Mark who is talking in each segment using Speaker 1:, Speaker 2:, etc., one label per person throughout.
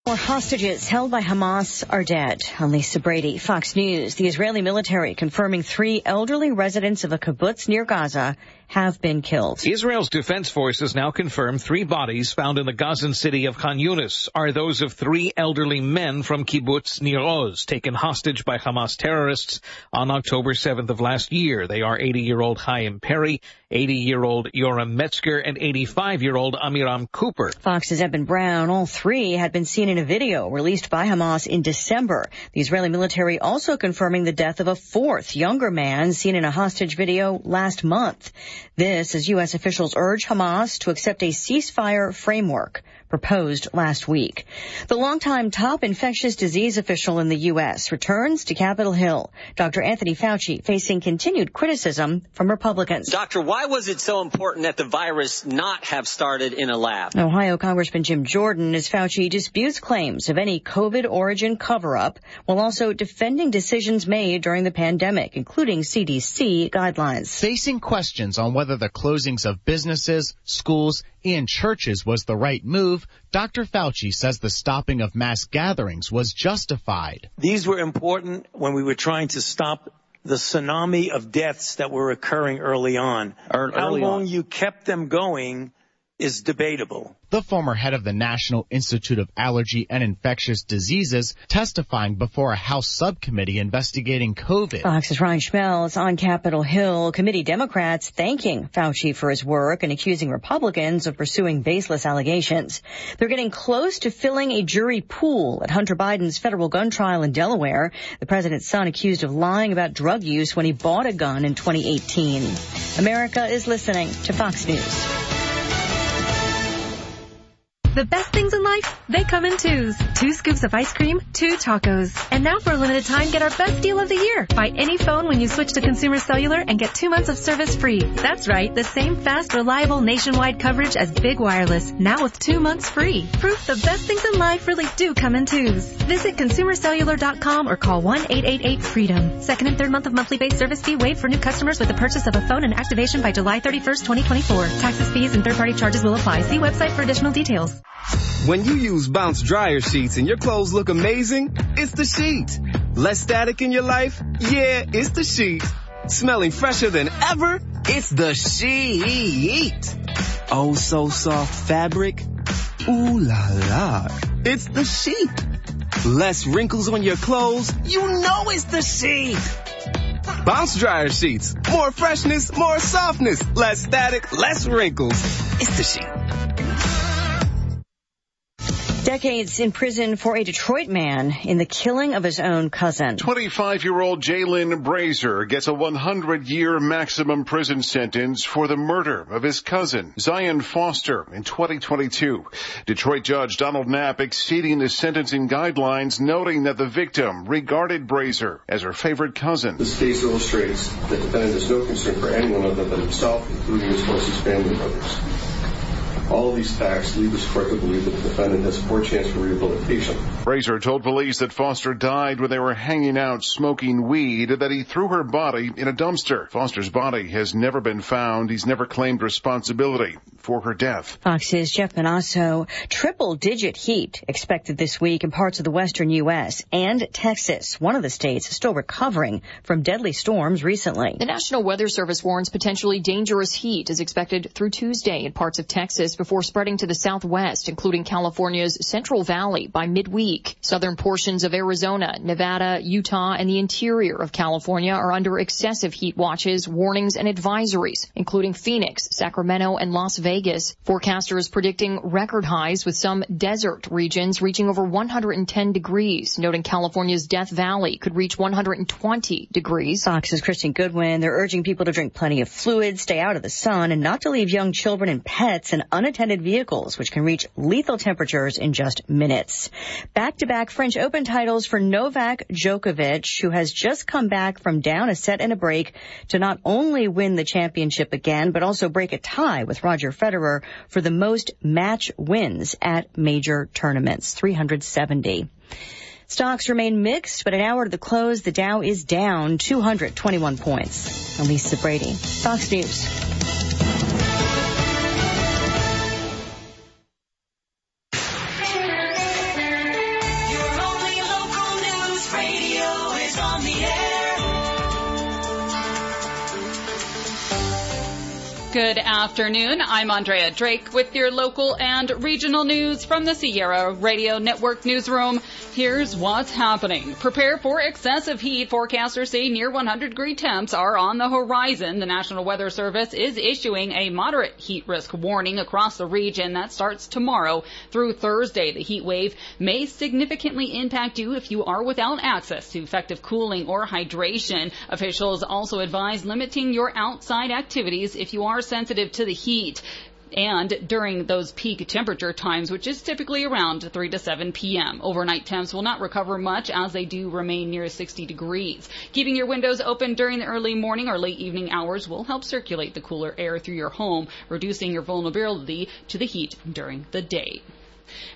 Speaker 1: More hostages held by Hamas are dead. I'm Lisa Brady, Fox News. The Israeli military confirming 3 elderly residents of a kibbutz near Gaza have been killed.
Speaker 2: Israel's defense forces now confirm 3 bodies found in the Gazan city of Khan Yunis are those of 3 elderly men from kibbutz Nir Oz, taken hostage by Hamas terrorists on October 7th of last year. They are 80-year-old Chaim Perry, 80-year-old Yoram Metzger, and 85-year-old Amiram Cooper.
Speaker 1: Fox's Eben Brown, all 3 had been seen in a video released by Hamas in December. The Israeli military also confirming the death of a 4th younger man seen in a hostage video last month. This as U.S. officials urge Hamas to accept a ceasefire framework proposed last week. The longtime top infectious disease official in the U.S. returns to Capitol Hill. Dr. Anthony Fauci facing continued criticism from Republicans.
Speaker 3: Doctor, why was it so important that the virus not have started in a lab?
Speaker 1: Ohio Congressman Jim Jordan, as Fauci disputes claims of any COVID origin cover-up, while also defending decisions made during the pandemic, including CDC guidelines.
Speaker 4: Facing questions on whether the closings of businesses, schools, and churches was the right move, Dr. Fauci says the stopping of mass gatherings was justified.
Speaker 5: These were important when we were trying to stop the tsunami of deaths that were occurring early on. How long you kept them going is debatable.
Speaker 4: The former head of the National Institute of Allergy and Infectious Diseases testifying before a House subcommittee investigating COVID.
Speaker 1: Fox's Ryan Schmel is on Capitol Hill. Committee Democrats thanking Fauci for his work and accusing Republicans of pursuing baseless allegations. They're getting close to filling a jury pool at Hunter Biden's federal gun trial in Delaware. The president's son accused of lying about drug use when he bought a gun in 2018. America is listening to Fox News.
Speaker 6: The best things in life, they come in 2s. 2 scoops of ice cream, 2 tacos. And now for a limited time, get our best deal of the year. Buy any phone when you switch to Consumer Cellular and get 2 months of service free. That's right, the same fast, reliable nationwide coverage as Big Wireless, now with 2 months free. Proof the best things in life really do come in 2s. Visit consumercellular.com or call 1-888-FREEDOM. Second and third month of monthly base service fee waived for new customers with the purchase of a phone and activation by July 31st, 2024. Taxes, fees, and third-party charges will apply. See website for additional details.
Speaker 7: When you use Bounce dryer sheets and your clothes look amazing, it's the sheet. Less static in your life? Yeah, it's the sheet. Smelling fresher than ever? It's the sheet. Oh, so soft fabric? Ooh la la. It's the sheet. Less wrinkles on your clothes? You know it's the sheet. Bounce dryer sheets. More freshness, more softness. Less static, less wrinkles. It's the sheet.
Speaker 1: Decades in prison for a Detroit man in the killing of his own cousin.
Speaker 8: 25-year-old Jalen Brazier gets a 100-year maximum prison sentence for the murder of his cousin, Zion Foster, in 2022. Detroit Judge Donald Knapp exceeding the sentencing guidelines, noting that the victim regarded Brazier as her favorite cousin.
Speaker 9: This case illustrates that the defendant has no concern for anyone other than himself, including his closest family members. All of these facts lead us to believe that the defendant has a poor chance for rehabilitation.
Speaker 8: Brazier told police that Foster died when they were hanging out smoking weed, that he threw her body in a dumpster. Foster's body has never been found. He's never claimed responsibility for her death.
Speaker 1: Fox's Jeff Manasso. Triple-digit heat expected this week in parts of the western U.S. and Texas, one of the states still recovering from deadly storms recently.
Speaker 10: The National Weather Service warns potentially dangerous heat is expected through Tuesday in parts of Texas before spreading to the southwest, including California's Central Valley by midweek. Southern portions of Arizona, Nevada, Utah, and the interior of California are under excessive heat watches, warnings, and advisories, including Phoenix, Sacramento, and Las Vegas. Forecasters predicting record highs with some desert regions reaching over 110 degrees, noting California's Death Valley could reach 120 degrees.
Speaker 1: Fox's Kristen Goodwin. They're urging people to drink plenty of fluids, stay out of the sun, and not to leave young children and pets in unattended vehicles, which can reach lethal temperatures in just minutes. Back-to-back French Open titles for Novak Djokovic, who has just come back from down a set and a break to not only win the championship again, but also break a tie with Roger Federer for the most match wins at major tournaments, 370. Stocks remain mixed, but an hour to the close, the Dow is down 221 points. I'm Lisa Brady, Fox News.
Speaker 11: Good afternoon. I'm Andrea Drake with your local and regional news from the Sierra Radio Network newsroom. Here's what's happening. Prepare for excessive heat. Forecasters say near 100-degree temps are on the horizon. The National Weather Service is issuing a moderate heat risk warning across the region that starts tomorrow through Thursday. The heat wave may significantly impact you if you are without access to effective cooling or hydration. Officials also advise limiting your outside activities if you are sensitive to the heat and during those peak temperature times, which is typically around 3 to 7 p.m. Overnight temps will not recover much as they do remain near 60 degrees. Keeping your windows open during the early morning or late evening hours will help circulate the cooler air through your home, reducing your vulnerability to the heat during the day.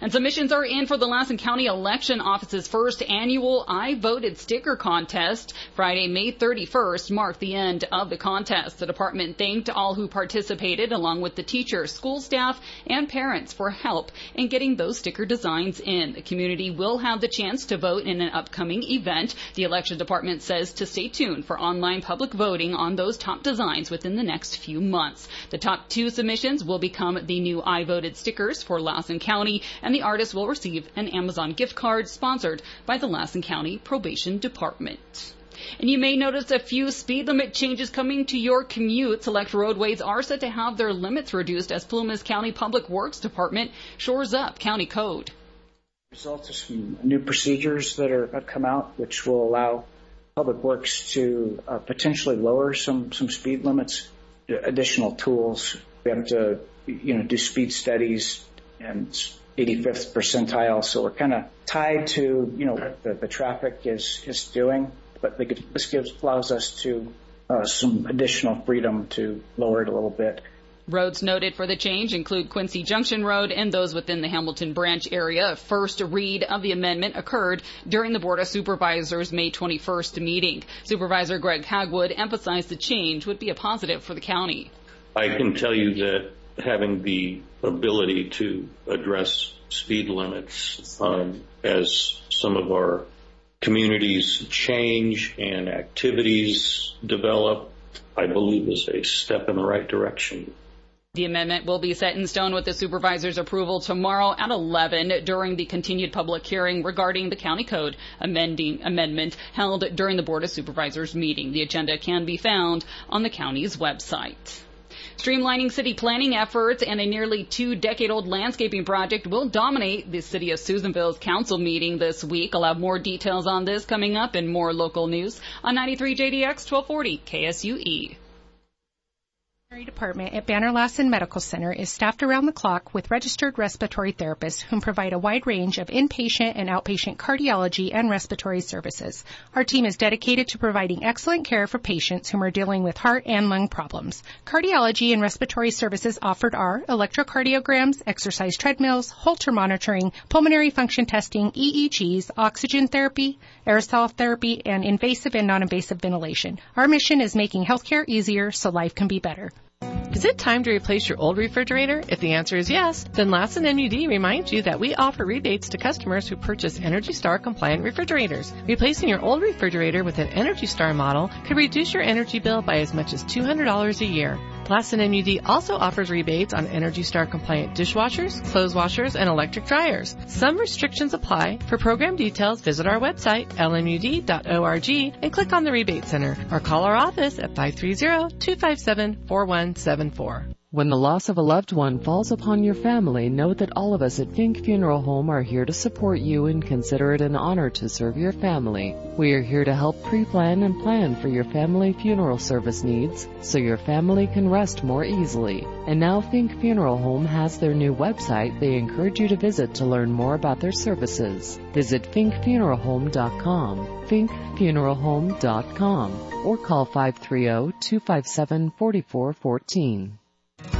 Speaker 11: And submissions are in for the Lassen County Election Office's first annual I Voted sticker contest. Friday, May 31st, marked the end of the contest. The department thanked all who participated, along with the teachers, school staff, and parents for help in getting those sticker designs in. The community will have the chance to vote in an upcoming event. The election department says to stay tuned for online public voting on those top designs within the next few months. The top 2 submissions will become the new I Voted stickers for Lassen County, and the artist will receive an Amazon gift card sponsored by the Lassen County Probation Department. And you may notice a few speed limit changes coming to your commute. Select roadways are set to have their limits reduced as Plumas County Public Works Department shores up county code.
Speaker 12: Result of some new procedures that have come out, which will allow Public Works to potentially lower some speed limits. Additional tools. We have to, do speed studies and 85th percentile, so we're kind of tied to, what the traffic is doing, but this allows us to some additional freedom to lower it a little bit.
Speaker 11: Roads noted for the change include Quincy Junction Road and those within the Hamilton Branch area. A first read of the amendment occurred during the Board of Supervisors' May 21st meeting. Supervisor Greg Hagwood emphasized the change would be a positive for the county.
Speaker 13: I can tell you that having the ability to address speed limits as some of our communities change and activities develop, I believe is a step in the right direction.
Speaker 11: The amendment will be set in stone with the supervisor's approval tomorrow at 11 during the continued public hearing regarding the county code amendment held during the Board of Supervisors meeting. The agenda can be found on the county's website. Streamlining city planning efforts and a nearly 2-decade-old landscaping project will dominate the city of Susanville's council meeting this week. I'll have more details on this coming up and more local news on 93 JDX 1240 KSUE.
Speaker 14: Department at Banner Lassen Medical Center is staffed around the clock with registered respiratory therapists who provide a wide range of inpatient and outpatient cardiology and respiratory services. Our team is dedicated to providing excellent care for patients who are dealing with heart and lung problems. Cardiology and respiratory services offered are electrocardiograms, exercise treadmills, Holter monitoring, pulmonary function testing, EEGs, oxygen therapy, aerosol therapy, and invasive and non-invasive ventilation. Our mission is making healthcare easier so life can be better.
Speaker 15: Is it time to replace your old refrigerator? If the answer is yes, then Lassen MUD reminds you that we offer rebates to customers who purchase Energy Star compliant refrigerators. Replacing your old refrigerator with an Energy Star model could reduce your energy bill by as much as $200 a year. Lassen MUD also offers rebates on Energy Star compliant dishwashers, clothes washers, and electric dryers. Some restrictions apply. For program details, visit our website, lmud.org, and click on the Rebate Center, or call our office at 530-257-4174.
Speaker 16: When the loss of a loved one falls upon your family, know that all of us at Fink Funeral Home are here to support you and consider it an honor to serve your family. We are here to help pre-plan and plan for your family funeral service needs so your family can rest more easily. And now Fink Funeral Home has their new website they encourage you to visit to learn more about their services. Visit finkfuneralhome.com, finkfuneralhome.com, or call 530-257-4414.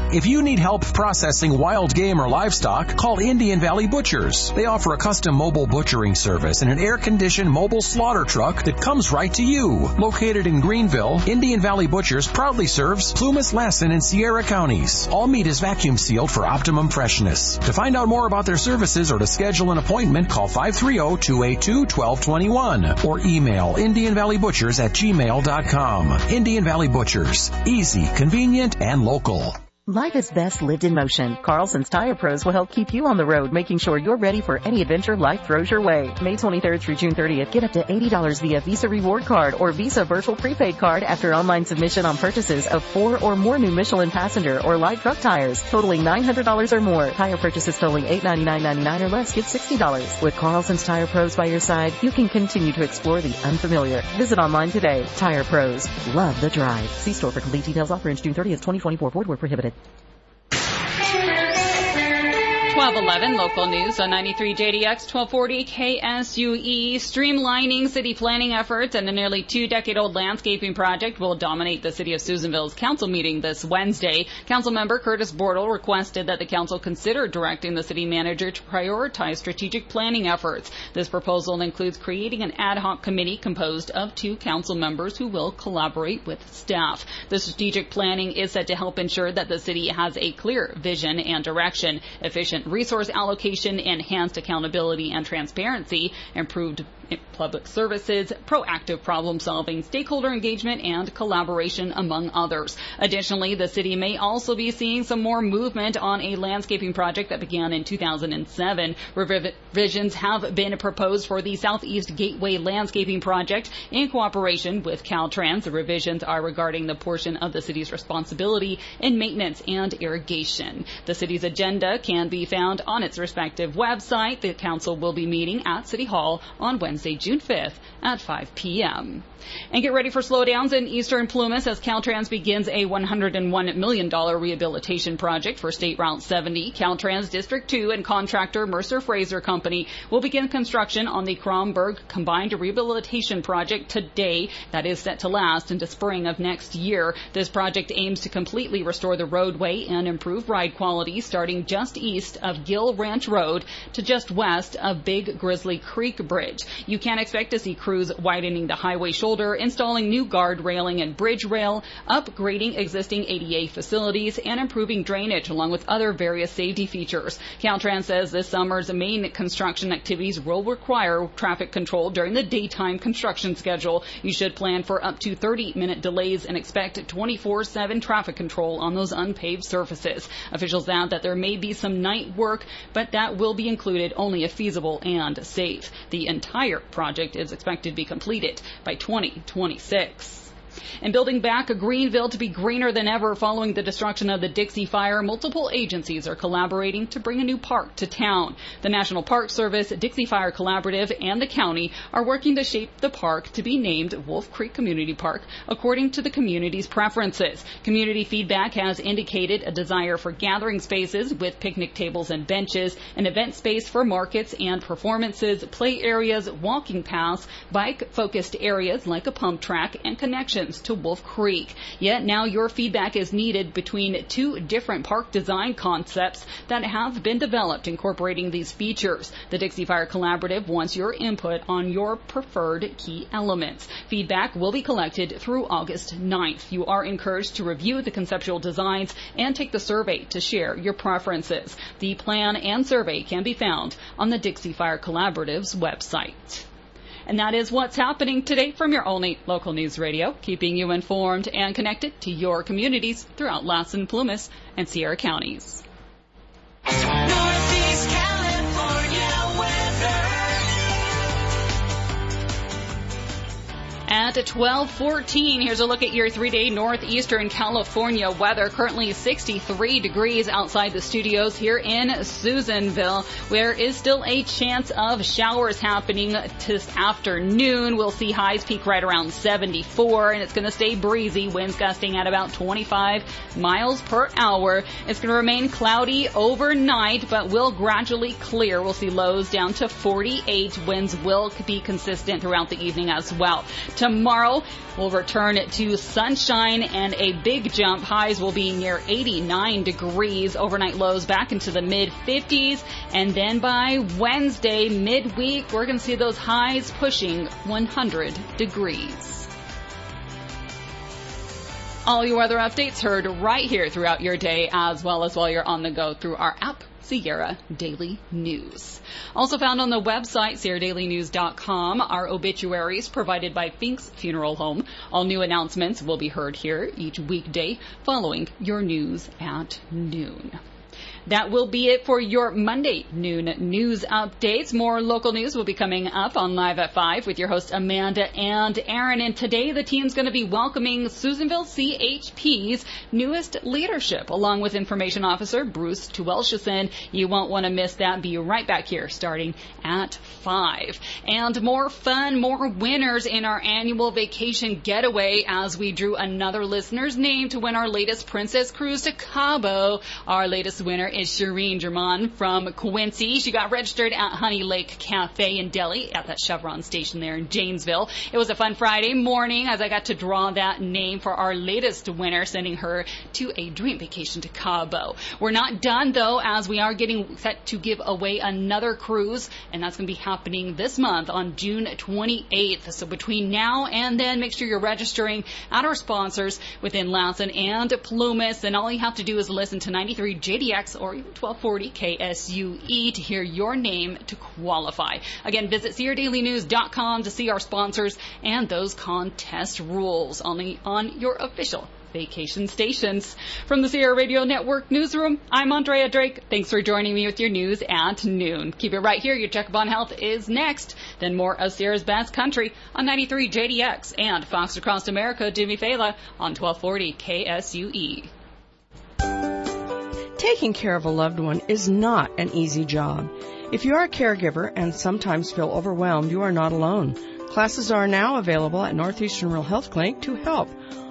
Speaker 17: If you need help processing wild game or livestock, call Indian Valley Butchers. They offer a custom mobile butchering service and an air-conditioned mobile slaughter truck that comes right to you. Located in Greenville, Indian Valley Butchers proudly serves Plumas, Lassen, and Sierra counties. All meat is vacuum sealed for optimum freshness. To find out more about their services or to schedule an appointment, call 530-282-1221 or email IndianValleyButchers@gmail.com. Indian Valley Butchers. Easy, convenient, and local.
Speaker 18: Life is best lived in motion. Carlson's Tire Pros will help keep you on the road, making sure you're ready for any adventure life throws your way. May 23rd through June 30th, get up to $80 via Visa Reward Card or Visa Virtual Prepaid Card after online submission on purchases of 4 or more new Michelin passenger or light truck tires, totaling $900 or more. Tire purchases totaling $899.99 or less, get $60. With Carlson's Tire Pros by your side, you can continue to explore the unfamiliar. Visit online today. Tire Pros. Love the drive. See store for complete details. Offer ends June 30th, 2024. Void where prohibited.
Speaker 11: 1211 local news on 93 JDX 1240 KSUE. Streamlining city planning efforts and a nearly 2-decade-old landscaping project will dominate the city of Susanville's council meeting this Wednesday. Councilmember Curtis Bortle requested that the council consider directing the city manager to prioritize strategic planning efforts. This proposal includes creating an ad hoc committee composed of 2 council members who will collaborate with staff. The strategic planning is set to help ensure that the city has a clear vision and direction, efficient resource allocation, enhanced accountability and transparency, improved public services, proactive problem solving, stakeholder engagement, and collaboration, among others. Additionally, the city may also be seeing some more movement on a landscaping project that began in 2007. Revisions have been proposed for the Southeast Gateway landscaping project in cooperation with Caltrans. The revisions are regarding the portion of the city's responsibility in maintenance and irrigation. The city's agenda can be found on its respective website. The council will be meeting at City Hall on Wednesday, June 5th at 5 p.m. And get ready for slowdowns in eastern Plumas as Caltrans begins a $101 million rehabilitation project for State Route 70. Caltrans District 2 and contractor Mercer Fraser Company will begin construction on the Cromberg Combined Rehabilitation Project today. That is set to last into spring of next year. This project aims to completely restore the roadway and improve ride quality starting just east of Gill Ranch Road to just west of Big Grizzly Creek Bridge. You can expect to see crews widening the highway shoulder, installing new guard railing and bridge rail, upgrading existing ADA facilities, and improving drainage along with other various safety features. Caltrans says this summer's main construction activities will require traffic control during the daytime construction schedule. You should plan for up to 30-minute delays and expect 24/7 traffic control on those unpaved surfaces. Officials add that there may be some night work, but that will be included only if feasible and safe. The entire project is expected to be completed by 2026. And building back Greenville to be greener than ever following the destruction of the Dixie Fire, multiple agencies are collaborating to bring a new park to town. The National Park Service, Dixie Fire Collaborative, and the county are working to shape the park to be named Wolf Creek Community Park according to the community's preferences. Community feedback has indicated a desire for gathering spaces with picnic tables and benches, an event space for markets and performances, play areas, walking paths, bike-focused areas like a pump track, and connections to Wolf Creek. Yet now your feedback is needed between 2 different park design concepts that have been developed incorporating these features. The Dixie Fire Collaborative wants your input on your preferred key elements. Feedback will be collected through August 9th. You are encouraged to review the conceptual designs and take the survey to share your preferences. The plan and survey can be found on the Dixie Fire Collaborative's website. And that is what's happening today from your only local news radio, keeping you informed and connected to your communities throughout Lassen, Plumas, and Sierra counties. Northeast California weather. At 12:14, here's a look at your 3-day northeastern California weather. Currently 63 degrees outside the studios here in Susanville. There is still a chance of showers happening this afternoon. We'll see highs peak right around 74, and it's going to stay breezy. Winds gusting at about 25 miles per hour. It's going to remain cloudy overnight, but will gradually clear. We'll see lows down to 48. Winds will be consistent throughout the evening as well. Tomorrow tomorrow, we'll return to sunshine and a big jump. Highs will be near 89 degrees. Overnight lows back into the mid-50s. And then by Wednesday, midweek, we're going to see those highs pushing 100 degrees. All your weather updates heard right here throughout your day, as well as while you're on the go through our app, Sierra Daily News. Also found on the website, SierraDailyNews.com, are obituaries provided by Fink's Funeral Home. All new announcements will be heard here each weekday following your news at noon. That will be it for your Monday noon news updates. More local news will be coming up on Live at 5 with your hosts Amanda and Aaron. And today the team's going to be welcoming Susanville CHP's newest leadership, along with Information Officer Bruce Tuwelsheson. You won't want to miss that. Be right back here starting at 5. And more fun, more winners in our annual vacation getaway as we drew another listener's name to win our latest Princess Cruise to Cabo. Our latest winner is Shireen German from Quincy. She got registered at Honey Lake Cafe in Delhi at that Chevron station there in Janesville. It was a fun Friday morning as I got to draw that name for our latest winner, sending her to a dream vacation to Cabo. We're not done, though, as we are getting set to give away another cruise, and that's going to be happening this month on June 28th. So between now and then, make sure you're registering at our sponsors within Lassen and Plumas, and all you have to do is listen to 93 JDX or 1240 KSUE to hear your name to qualify. Again, visit SierraDailyNews.com to see our sponsors and those contest rules only on your official vacation stations. From the Sierra Radio Network Newsroom, I'm Andrea Drake. Thanks for joining me with your news at noon. Keep it right here. Your Checkup on Health is next. Then more of Sierra's Best Country on 93 JDX and Fox Across America, Jimmy Fela on 1240 KSUE.
Speaker 19: Taking care of a loved one is not an easy job. If you are a caregiver and sometimes feel overwhelmed, you are not alone. Classes are now available at Northeastern Rural Health Clinic to help.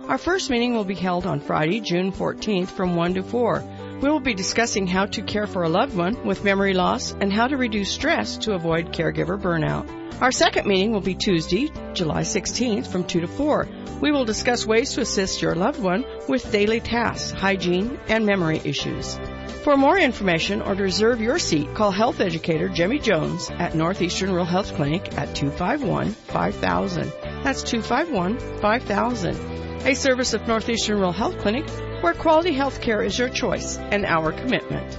Speaker 19: Our first meeting will be held on Friday, June 14th from 1 to 4. We will be discussing how to care for a loved one with memory loss and how to reduce stress to avoid caregiver burnout. Our second meeting will be Tuesday, July 16th from 2 to 4. We will discuss ways to assist your loved one with daily tasks, hygiene, and memory issues. For more information or to reserve your seat, call health educator Jimmy Jones at Northeastern Rural Health Clinic at 251-5000. That's 251-5000. A service of Northeastern Rural Health Clinic where quality health care is your choice and our commitment.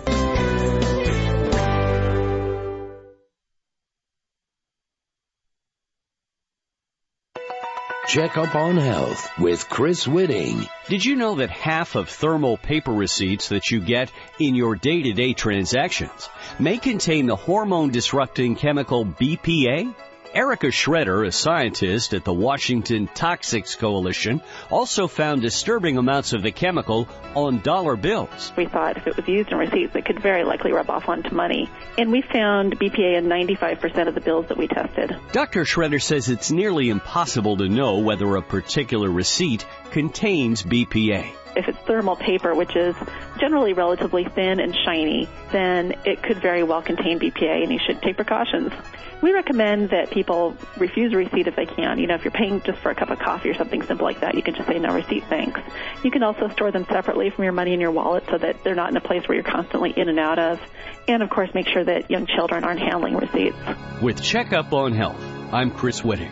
Speaker 20: Check Up on Health with Chris Whitting. Did you know that half of thermal paper receipts that you get in your day-to-day transactions may contain the hormone-disrupting chemical BPA? Erica Schroeder, a scientist at the Washington Toxics Coalition, also found disturbing amounts of the chemical on dollar bills.
Speaker 21: We thought if it was used in receipts, it could very likely rub off onto money. And we found BPA in 95% of the bills that we tested.
Speaker 20: Dr. Schroeder says it's nearly impossible to know whether a particular receipt contains BPA.
Speaker 21: If it's thermal paper, which is generally relatively thin and shiny, then it could very well contain BPA, and you should take precautions. We recommend that people refuse a receipt if they can. You know, if you're paying just for a cup of coffee or something simple like that, you can just say no receipt, thanks. You can also store them separately from your money in your wallet so that they're not in a place where you're constantly in and out of. And, of course, make sure that young children aren't handling receipts.
Speaker 20: With Checkup on Health, I'm Chris Whitting.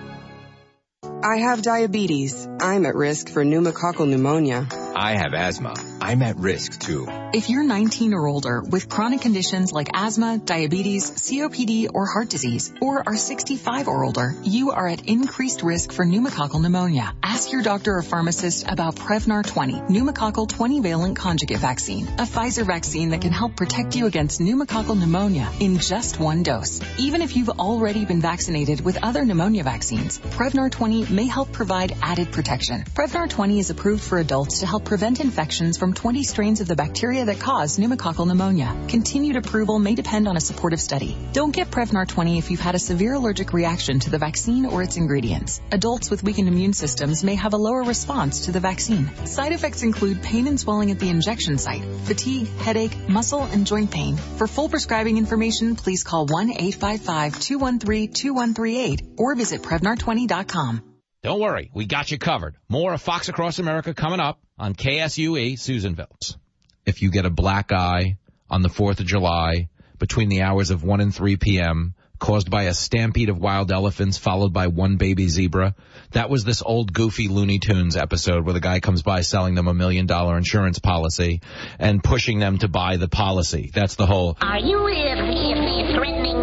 Speaker 22: I have diabetes. I'm at risk for pneumococcal pneumonia.
Speaker 23: I have asthma. I'm at risk, too.
Speaker 24: If you're 19 or older with chronic conditions like asthma, diabetes, COPD, or heart disease, or are 65 or older, you are at increased risk for pneumococcal pneumonia. Ask your doctor or pharmacist about Prevnar 20, pneumococcal 20-valent conjugate vaccine, a Pfizer vaccine that can help protect you against pneumococcal pneumonia in just one dose. Even if you've already been vaccinated with other pneumonia vaccines, Prevnar 20 may help provide added protection. Prevnar 20 is approved for adults to help prevent infections from 20 strains of the bacteria that cause pneumococcal pneumonia. Continued approval may depend on a supportive study. Don't get Prevnar 20 if you've had a severe allergic reaction to the vaccine or its ingredients. Adults with weakened immune systems may have a lower response to the vaccine. Side effects include pain and swelling at the injection site, fatigue, headache, muscle, and joint pain. For full prescribing information, please call 1-855-213-2138 or visit Prevnar20.com.
Speaker 2: Don't worry, we got you covered. More of Fox Across America coming up on KSUE Susanville. If you get a black eye on the 4th of July between the hours of 1 and 3 p.m., caused by a stampede of wild elephants followed by one baby zebra. That was this old goofy Looney Tunes episode where the guy comes by selling them $1 million insurance policy and pushing them to buy the policy. That's the whole...
Speaker 3: Are you really threatening me